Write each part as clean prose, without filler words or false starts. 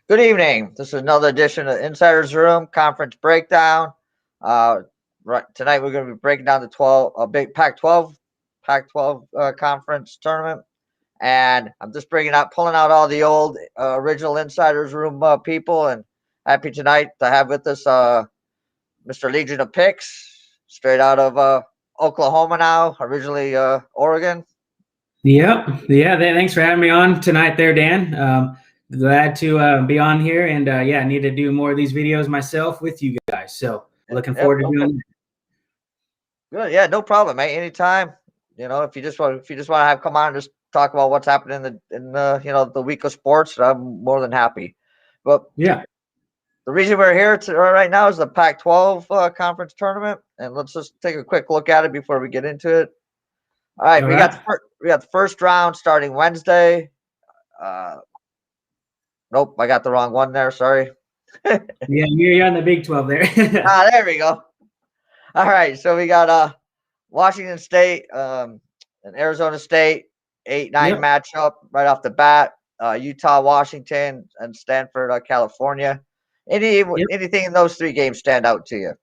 Good evening. This is another edition of Insider's Room Conference Breakdown. Right tonight we're going to be breaking down the big Pac-12 conference tournament, and I'm just pulling out all the old original Insider's Room people, and happy tonight to have with us Mr. Legion of Picks, straight out of Oklahoma now, originally Oregon. Yep. Yeah. Thanks for having me on tonight there, Dan. Glad to be on here, and I need to do more of these videos myself with you guys. So looking forward to doing it. Good. Yeah, no problem, mate. Anytime. If you just want to have come on and just talk about what's happening in the week of sports, I'm more than happy. But yeah, the reason we're here right now is the Pac-12 conference tournament, and let's just take a quick look at it before we get into it. All right, we got the first round starting Wednesday. Nope, I got the wrong one there. Sorry. Yeah, you're on the Big 12 there. There we go. All right, so we got Washington State and Arizona State 8-9 matchup right off the bat. Utah, Washington, and Stanford, California. Anything in those three games stand out to you?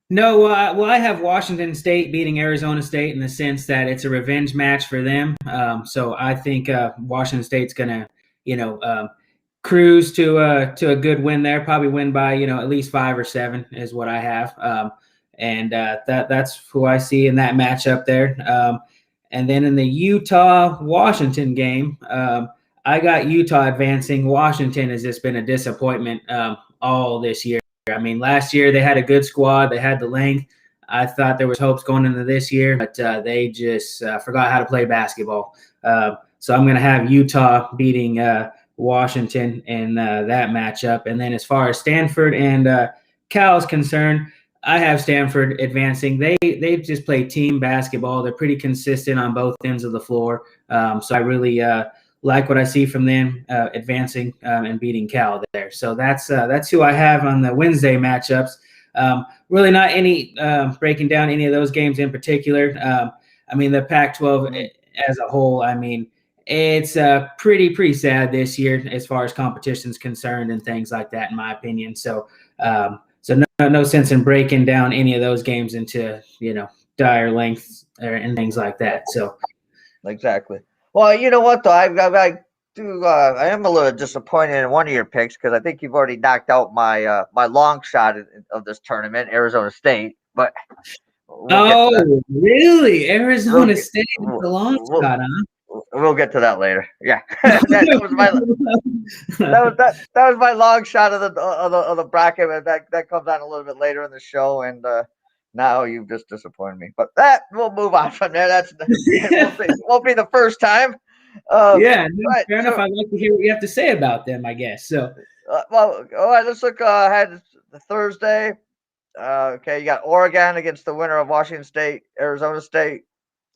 No, well, I have Washington State beating Arizona State in the sense that it's a revenge match for them. So I think Washington State's gonna, cruise to a good win there. Probably win by at least 5 or 7 is what I have. And that's who I see in that matchup there. And then in the Utah-Washington game, I got Utah advancing. Washington has just been a disappointment all this year. I mean, last year they had a good squad. They had the length. I thought there was hopes going into this year, but they just forgot how to play basketball. So I'm going to have Utah beating Washington in that matchup. And then as far as Stanford and Cal is concerned, I have Stanford advancing. They just play team basketball. They're pretty consistent on both ends of the floor. So I really like what I see from them advancing and beating Cal there. So that's who I have on the Wednesday matchups. Really not any breaking down any of those games in particular. I mean, the Pac-12 as a whole, I mean, it's pretty sad this year as far as competition is concerned and things like that, in my opinion. So no sense in breaking down any of those games into dire lengths and things like that. So exactly. Well, you know what though, I am a little disappointed in one of your picks because I think you've already knocked out my my long shot of this tournament, Arizona State. But really, Arizona State is the long shot, huh? We'll get to that later. Yeah, that was my long shot of the bracket, and that comes on a little bit later in the show, and now you've just disappointed me. But we'll move on from there. That's won't be the first time. Fair enough. I'd like to hear what you have to say about them, I guess. So, well, all right. Let's look ahead to Thursday. Okay, you got Oregon against the winner of Washington State, Arizona State.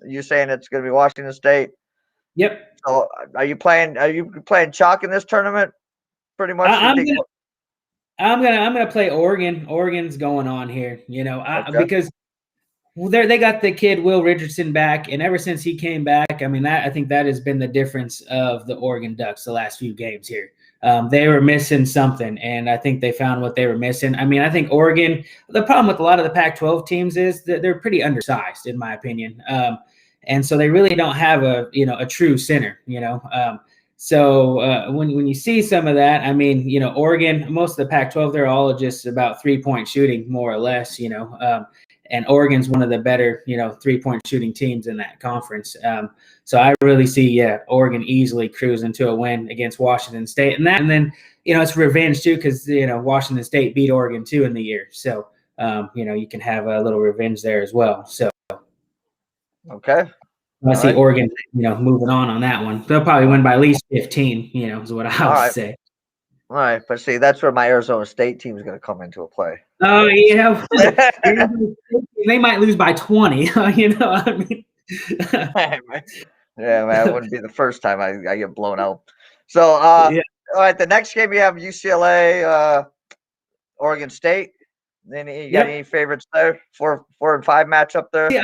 You saying it's going to be Washington State? Yep. So, are you playing chalk in this tournament? Pretty much. I'm gonna play Oregon. Oregon's going on here, because they got the kid Will Richardson back, and ever since he came back, I mean, I think that has been the difference of the Oregon Ducks the last few games here. They were missing something, and I think they found what they were missing. I mean, I think Oregon. The problem with a lot of the Pac-12 teams is that they're pretty undersized, in my opinion. And so they really don't have a true center, So when you see some of that, I mean, Oregon, most of the Pac-12, they're all just about 3-point shooting, more or less, and Oregon's one of the better, 3-point shooting teams in that conference. So I really see, Oregon easily cruising to a win against Washington State, and then, it's revenge too, because, Washington State beat Oregon too in the year. So, you can have a little revenge there as well. So. Okay. I see Oregon, moving on that one. They'll probably win by at least 15, is what I would say. All right, but see, that's where my Arizona State team is going to come into play. Oh, yeah. They might lose by 20, I mean. Yeah, man, it wouldn't be the first time I get blown out. So, all right, the next game you have UCLA, Oregon State. You got any favorites there? 4 and 5 matchup there? Yeah.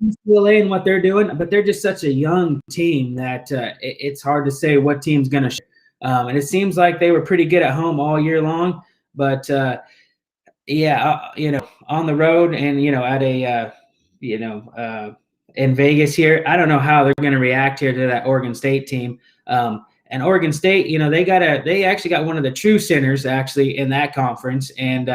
UCLA and what they're doing, but they're just such a young team that it's hard to say what team's going to And it seems like they were pretty good at home all year long. But on the road and at a in Vegas here, I don't know how they're going to react here to that Oregon State team. And Oregon State, they actually got one of the true centers actually in that conference, and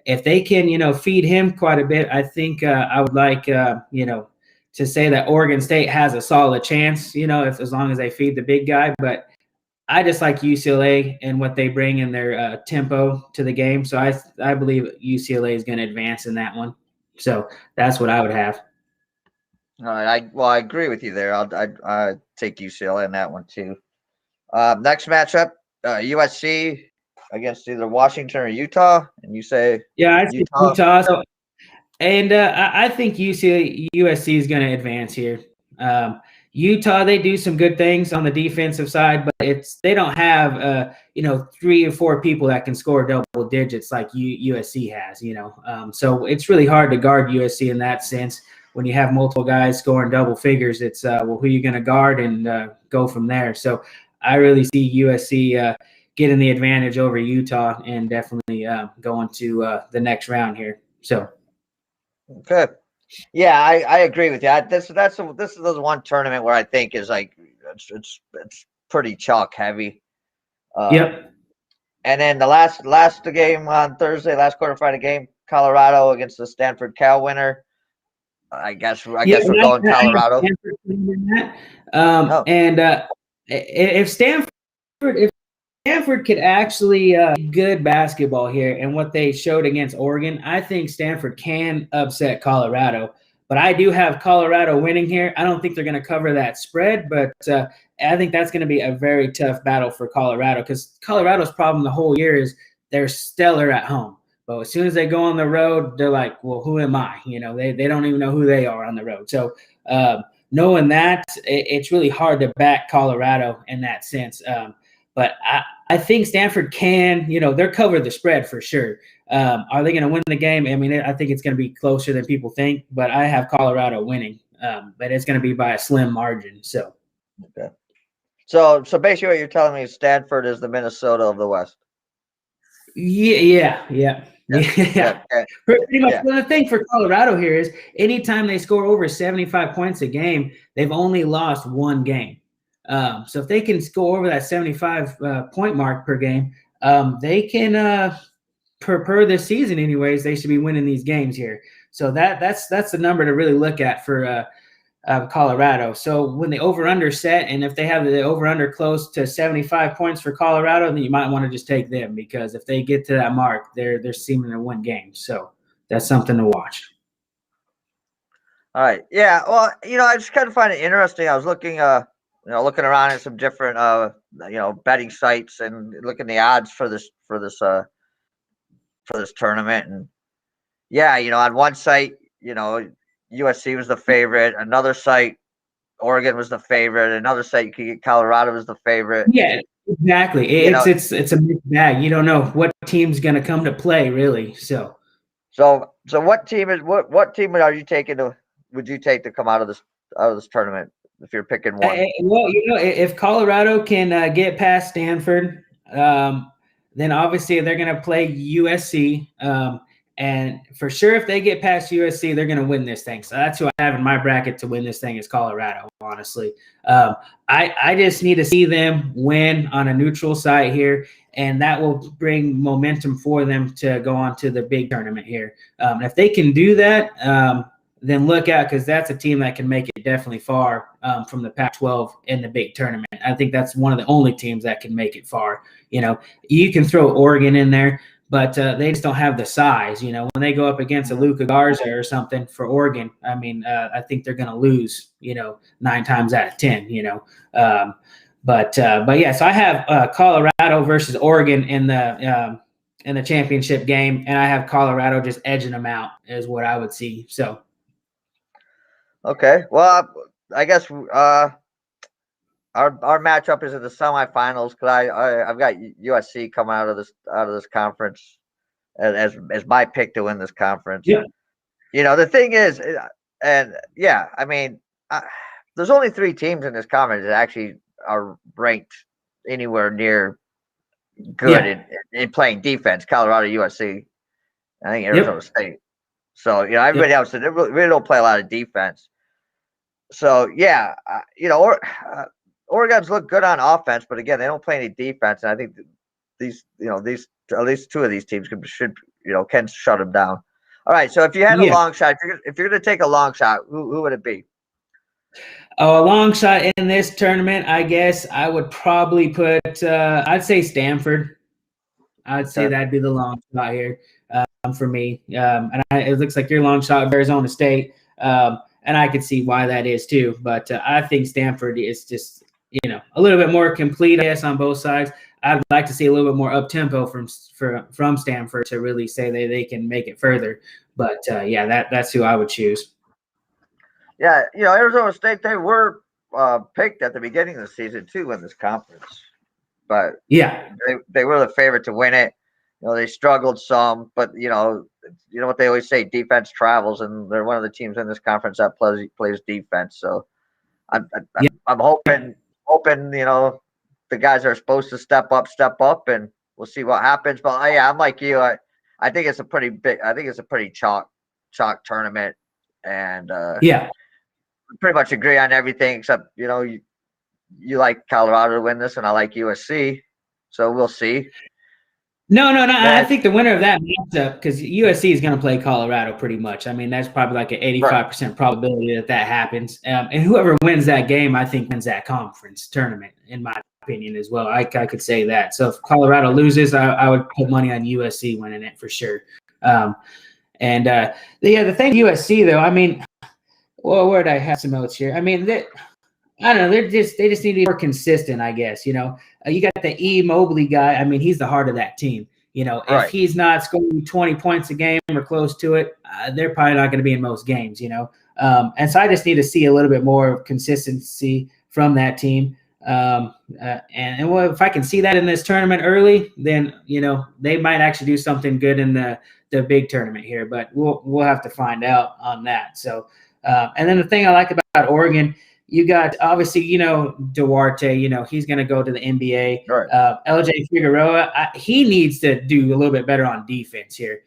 if they can, feed him quite a bit, I think I would like, to say that Oregon State has a solid chance, if as long as they feed the big guy. But I just like UCLA and what they bring in their tempo to the game. So I believe UCLA is going to advance in that one. So that's what I would have. All right. I agree with you there. I take UCLA in that one too. Next matchup, USC against either Washington or Utah, and you say I see Utah. So, and I think USC is going to advance here. Utah, they do some good things on the defensive side, but they don't have 3 or 4 people that can score double digits like USC has. So it's really hard to guard USC in that sense. When you have multiple guys scoring double figures, it's who are you going to guard and go from there. So I really see USC getting the advantage over Utah and definitely going to the next round here. So, okay, yeah, I agree with you. This is the one tournament where I think is like it's pretty chalk heavy. Yep. And then the last game on Thursday, last quarterfinal game, Colorado against the Stanford Cal winner. I guess we're going Colorado. And if Stanford could actually good basketball here and what they showed against Oregon, I think Stanford can upset Colorado. But I do have Colorado winning here. I don't think they're going to cover that spread, but I think that's going to be a very tough battle for Colorado because Colorado's problem the whole year is they're stellar at home. But as soon as they go on the road, they're like, well, who am I? They don't even know who they are on the road. So knowing that, it's really hard to back Colorado in that sense. But I think Stanford can, they're cover the spread for sure. Are they going to win the game? I mean, I think it's going to be closer than people think, but I have Colorado winning. But it's going to be by a slim margin. So, okay. So basically, what you're telling me is Stanford is the Minnesota of the West. Yeah. Pretty much. Yeah. Well, the thing for Colorado here is anytime they score over 75 points a game, they've only lost one game. So if they can score over that 75 point mark per game, they can per this season anyways, they should be winning these games here. So that's the number to really look at for Colorado. So when the over-under set, and if they have the over-under close to 75 points for Colorado, then you might want to just take them because if they get to that mark, they're seeming to win games. So that's something to watch. All right. Yeah. Well, I just kind of find it interesting. I was looking looking around at some different betting sites and looking the odds for this tournament. And yeah, on one site, USC was the favorite. Another site, Oregon was the favorite. Another site, you could get Colorado was the favorite. Yeah, exactly. It's a mixed bag. You don't know what team's going to come to play, really. So what team are you taking would you take to come out of this tournament if you're picking one? Well, if Colorado can get past Stanford, then obviously they're going to play USC. And for sure, if they get past USC, they're going to win this thing. So that's who I have in my bracket to win this thing is Colorado, honestly. I just need to see them win on a neutral site here, and that will bring momentum for them to go on to the big tournament here. If they can do that, then look out because that's a team that can make it definitely far from the Pac-12 in the big tournament. I think that's one of the only teams that can make it far. You can throw Oregon in there, but they just don't have the size. When they go up against a Luka Garza or something for Oregon, I mean, I think they're going to lose, 9 times out of 10, But yeah, so I have Colorado versus Oregon in the championship game, and I have Colorado just edging them out is what I would see. So. Okay. Well, I guess our matchup is in the semifinals because I've got USC coming out of this conference as my pick to win this conference. Yeah. The thing is, and yeah, I mean, there's only 3 teams in this conference that actually are ranked anywhere near good in playing defense. Colorado, USC, I think Arizona State. So everybody else they really don't play a lot of defense. So yeah, Oregon's look good on offense, but again, they don't play any defense, and I think these at least two of these teams can shut them down. All right, so if you had a long shot, if you're going to take a long shot, who would it be? Oh, a long shot in this tournament, I guess I would probably put. I'd say Stanford. I'd say that'd be the long shot here for me. And it looks like your long shot of Arizona State, and I could see why that is too. But I think Stanford is just a little bit more complete, I guess, on both sides. I'd like to see a little bit more up tempo from Stanford to really say they can make it further. But that's who I would choose. Yeah, Arizona State, they were picked at the beginning of the season to win this conference, but they were the favorite to win it. They struggled some, but you know what they always say: defense travels, and they're one of the teams in this conference that plays defense. So I'm hoping the guys are supposed to step up, and we'll see what happens. But I'm like you. I think it's a pretty big. I think it's a pretty chalk tournament, and pretty much agree on everything except you like Colorado to win this, and I like USC, so we'll see. No. I think the winner of that matchup, because USC is going to play Colorado pretty much. I mean, that's probably like an 85% probability that happens. And whoever wins that game, I think wins that conference tournament, in my opinion as well. I could say that. So if Colorado loses, I would put money on USC winning it for sure. The thing USC though, I mean, well, where did I have some notes here? I mean, I don't know. They just need to be more consistent, I guess. You got the E. Mobley guy. I mean, he's the heart of that team. If he's not scoring 20 points a game or close to it, they're probably not going to be in most games. And so I just need to see a little bit more consistency from that team. If I can see that in this tournament early, then they might actually do something good in the big tournament here. But we'll have to find out on that. So. And then the thing I like about Oregon, you got obviously, Duarte, he's going to go to the NBA. Right. LJ Figueroa, he needs to do a little bit better on defense here.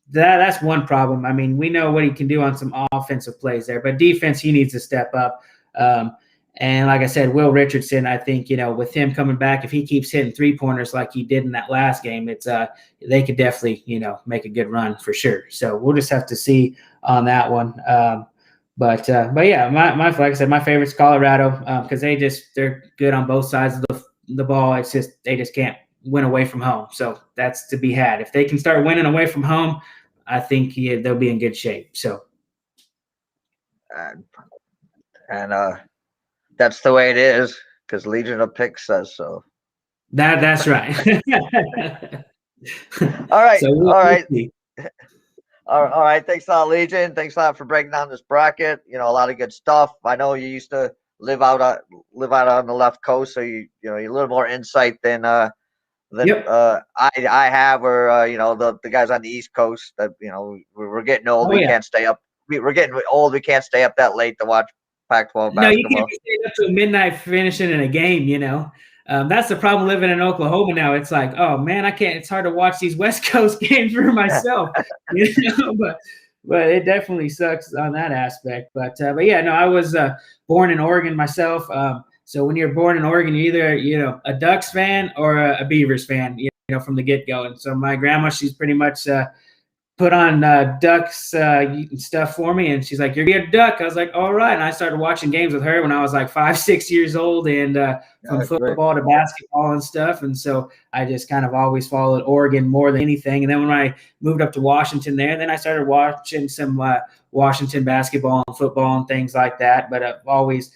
That's one problem. I mean, we know what he can do on some offensive plays there, but defense, he needs to step up. And like I said, Will Richardson, I think, with him coming back, if he keeps hitting 3-pointers like he did in that last game, it's they could definitely, make a good run for sure. So we'll just have to see on that one. But yeah, like I said, my favorite's Colorado because they're good on both sides of the ball. It's just they just can't win away from home. So that's to be had. If they can start winning away from home, I think they'll be in good shape. So. That's the way it is because Legion of Picks says so. That's right. All right. All right. Thanks a lot, Legion. Thanks a lot for breaking down this bracket. A lot of good stuff. I know you used to live out on the left coast, so you're a little more insight than I have, or the guys on the East Coast. That we're getting old. We can't stay up. We're getting old. We can't stay up that late to watch Pac-12 basketball. No, you can't be staying up till midnight finishing in a game, That's the problem living in Oklahoma now. It's like, oh, man, I can't – it's hard to watch these West Coast games for myself, But it definitely sucks on that aspect. But yeah, no, I was born in Oregon myself. So when you're born in Oregon, you're either, a Ducks fan or a Beavers fan, from the get-go. And so my grandma, she's pretty much put on Ducks stuff for me, and she's like, "You're a Duck." I was like, "All right." And I started watching games with her when I was like 5-6 years old, and from football to basketball and stuff. And so I just kind of always followed Oregon more than anything. And then when I moved up to Washington then I started watching some Washington basketball and football and things like that. But I've always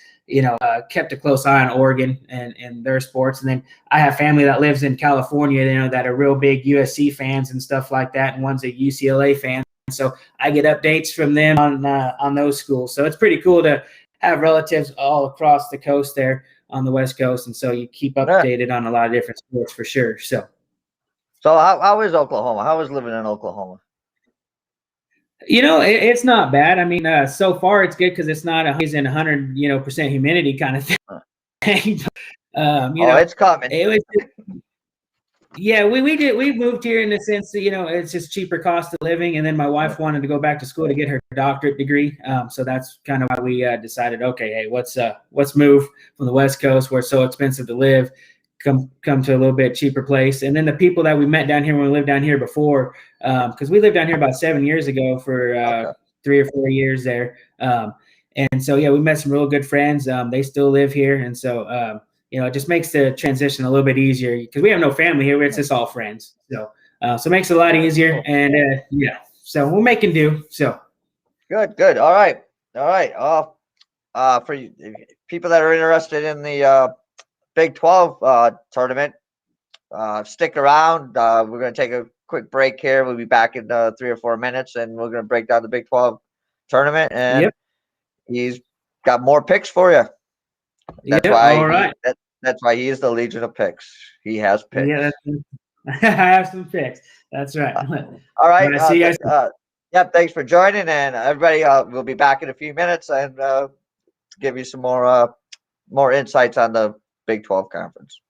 kept a close eye on Oregon and their sports. And then I have family that lives in California, that are real big USC fans and stuff like that. And one's a UCLA fan. So I get updates from them on those schools. So it's pretty cool to have relatives all across the coast there on the West Coast. And so you keep updated on a lot of different sports for sure. So how is Oklahoma? How is living in Oklahoma? It's not bad. I mean, so far it's good because it's not 100% humidity kind of thing. You Oh, know, it's coming. it was. Yeah, we moved here in the sense that it's just cheaper cost of living, and then my wife wanted to go back to school to get her doctorate degree. So that's kind of why we decided, okay, hey, let's move from the West Coast where it's so expensive to live, come to a little bit cheaper place. And then the people that we met down here when we lived down here before, because we lived down here about 7 years ago for Okay. 3 or 4 years there. And so yeah, we met some real good friends. They still live here, and so. It just makes the transition a little bit easier because we have no family here. It's just all friends. So it makes it a lot easier. And yeah, so we're making do. So Good. All right. For you, people that are interested in the Big 12 tournament, stick around. We're going to take a quick break here. We'll be back in 3 or 4 minutes, and we're going to break down the Big 12 tournament. And yep. he's got more picks for you. That's Yep. why All right. that's why he is the Legion of Picks. He has picks. Yeah, I have some picks. That's right. All right. See you guys. Yep. Thanks for joining, and everybody. We'll be back in a few minutes and give you some more insights on the Big 12 conference.